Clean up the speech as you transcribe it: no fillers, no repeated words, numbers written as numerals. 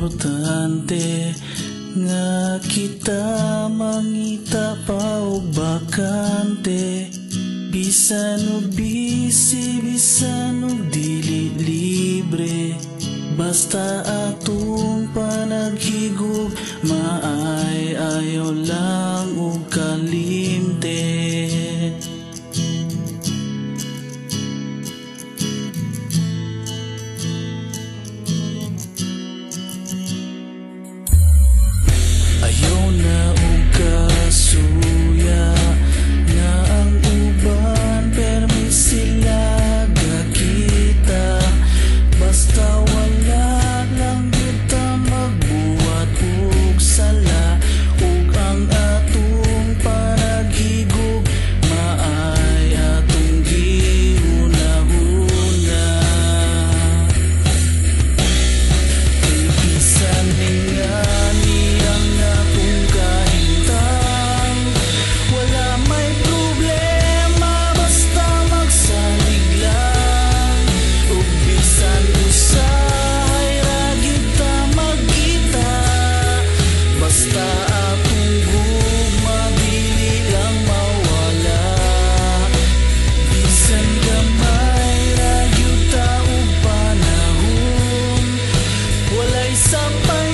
importante nga kita mangita pa og bakante. Bisan og busy, bisan og dili libre, basta atong panaghigog maay ayaw lang og kalimte. Ayaw na og kasuya na ang uban permi sila gakita, basta wala lang kita magbuhat og sala, ug ang atong panaghigog maay atong gihunahuna. Kay bisan hingani ang atong kahintang, wala may problema basta magsalig lang, ug bisan usahay ra gyud ta magkita, basta atong gugma dili lang mawala. Bisan gamay ra gyud ta og panahon, walay sapay